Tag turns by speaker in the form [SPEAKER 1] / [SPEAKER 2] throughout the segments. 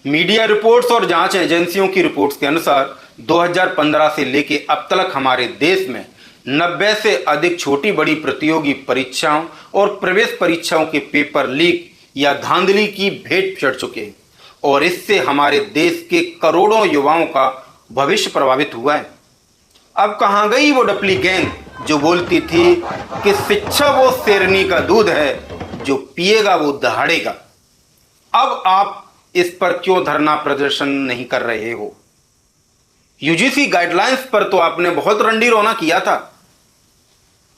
[SPEAKER 1] Media reports और जांच एजेंसियों की रिपोर्ट्स के अनुसार 2015 से लेके अब तक हमारे देश में 90 से अधिक छोटी बड़ी प्रतियोगी परीक्षाओं और प्रवेश परीक्षाओं के पेपर लीक या धांधली की भेंट चढ़ चुके हैं और इससे हमारे देश के करोड़ों युवाओं का भविष्य प्रभावित हुआ है। अब कहाँ गई वो डपली गैंग जो बोलती थी कि शिक्षा वो शेरनी का दूध है, जो पिएगा वो दहाड़ेगा। अब आप इस पर क्यों धरना प्रदर्शन नहीं कर रहे हो? यूजीसी गाइडलाइंस पर तो आपने बहुत रंडी रोना किया था,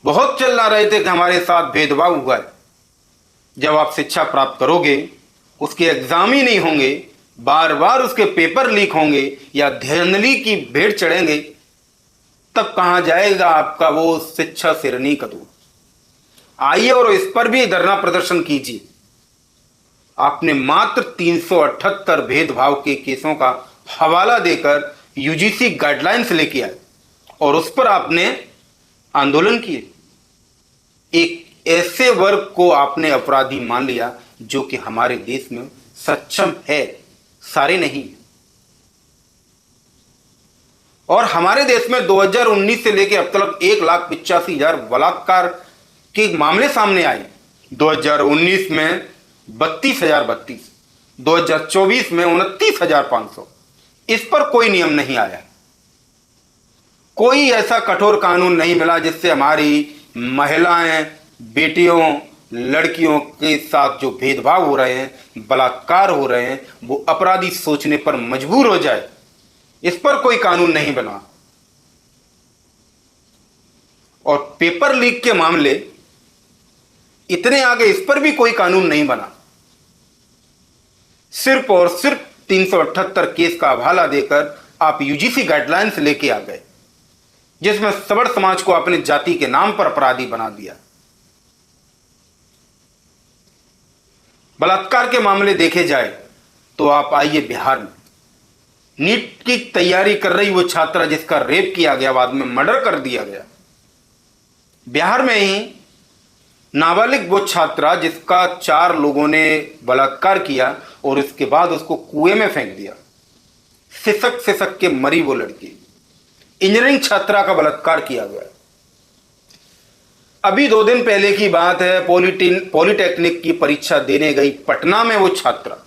[SPEAKER 1] बहुत चिल्ला रहे थे कि हमारे साथ भेदभाव हुआ है। जब आप शिक्षा प्राप्त करोगे, उसके एग्जाम ही नहीं होंगे, बार बार उसके पेपर लीक होंगे या धांधली की भेंट चढ़ेंगे, तब कहां जाएगा आपका वो शिक्षा शेरनी का दूध? आइए और इस पर भी धरना प्रदर्शन कीजिए। आपने मात्र 378 भेदभाव के केसों का हवाला देकर यूजीसी गाइडलाइंस लेके आए और उस पर आपने आंदोलन किए। एक ऐसे वर्ग को आपने अपराधी मान लिया जो कि हमारे देश में सक्षम है, सारे नहीं। और हमारे देश में 2019 से लेकर अब तक 1,85,000 बलात्कार के मामले सामने आए। 2019 में 32,032, 2024 में 29,500। इस पर कोई नियम नहीं आया, कोई ऐसा कठोर कानून नहीं मिला जिससे हमारी महिलाएं, बेटियों, लड़कियों के साथ जो भेदभाव हो रहे हैं, बलात्कार हो रहे हैं, वो अपराधी सोचने पर मजबूर हो जाए। इस पर कोई कानून नहीं बना। और पेपर लीक के मामले इतने आगे, इस पर भी कोई कानून नहीं बना। सिर्फ और सिर्फ 378 केस का हवाला देकर आप यूजीसी गाइडलाइंस लेके आ गए, जिसमें सवर्ण समाज को अपने जाति के नाम पर अपराधी बना दिया। बलात्कार के मामले देखे जाए तो आप आइए बिहार में। नीट की तैयारी कर रही वो छात्रा जिसका रेप किया गया, बाद में मर्डर कर दिया गया। बिहार में ही नाबालिग वो छात्रा जिसका 4 लोगों ने बलात्कार किया और इसके बाद उसको कुएं में फेंक दिया। सिसक सिसक के मरी वो लड़की। इंजीनियरिंग छात्रा का बलात्कार किया गया। अभी 2 दिन पहले की बात है, पॉलिटेक्निक की परीक्षा देने गई पटना में वो छात्रा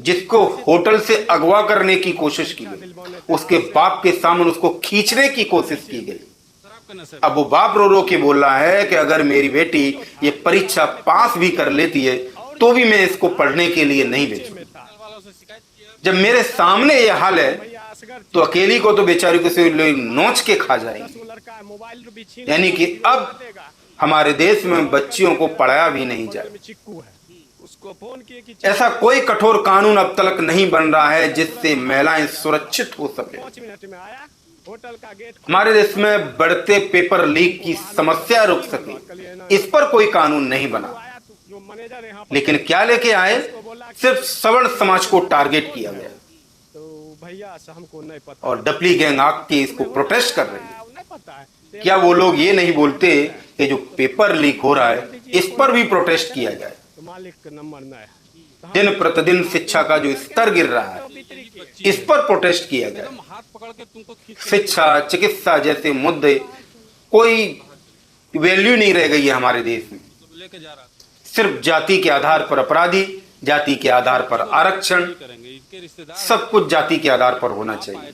[SPEAKER 1] जिसको होटल से अगवा करने की कोशिश की गई, उसके बाप के सामने उसको खींचने की कोशिश की गई। अब वो बाप रो रो के बोल रहा है कि अगर मेरी बेटी ये परीक्षा पास भी कर लेती है तो भी मैं इसको पढ़ने के लिए नहीं भेजूंगा। जब मेरे सामने ये हाल है तो अकेली को तो बेचारी को से नोच के खा जाएंगे। यानी कि अब हमारे देश में बच्चियों को पढ़ाया भी नहीं जाए। ऐसा कोई कठोर कानून अब तक नहीं बन रहा है जिससे महिलाएं सुरक्षित हो सके। हमारे देश में बढ़ते पेपर लीक की समस्या रुक सके, इस पर कोई कानून नहीं बना। लेकिन क्या लेके आए? सिर्फ सवर्ण समाज को टारगेट किया गया और डपली गैंग आग के इसको प्रोटेस्ट कर रही है। क्या वो लोग ये नहीं बोलते कि जो पेपर लीक हो रहा है इस पर भी प्रोटेस्ट किया जाए? दिन प्रतिदिन शिक्षा का जो स्तर गिर रहा है इस पर प्रोटेस्ट किया जाए। शिक्षा, चिकित्सा जैसे मुद्दे कोई वैल्यू नहीं रह गई है हमारे देश में। सिर्फ जाति के आधार पर अपराधी, जाति के आधार पर आरक्षण, सब कुछ जाति के आधार पर होना चाहिए।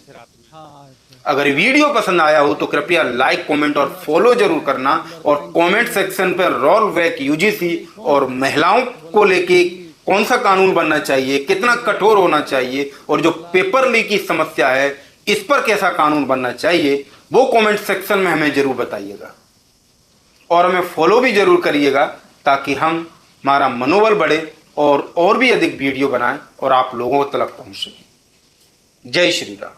[SPEAKER 1] अगर वीडियो पसंद आया हो तो कृपया लाइक, कमेंट और फॉलो जरूर करना और कमेंट सेक्शन पर रोल बैक यूजीसी और महिलाओं को लेके कौन सा कानून बनना चाहिए, कितना कठोर होना चाहिए और जो पेपर लीक की समस्या है इस पर कैसा कानून बनना चाहिए, वो कमेंट सेक्शन में हमें जरूर बताइएगा और हमें फॉलो भी जरूर करिएगा ताकि हमारा मनोबल बढ़े और भी अधिक वीडियो बनाएं और आप लोगों तक पहुंच सके। जय श्री राम।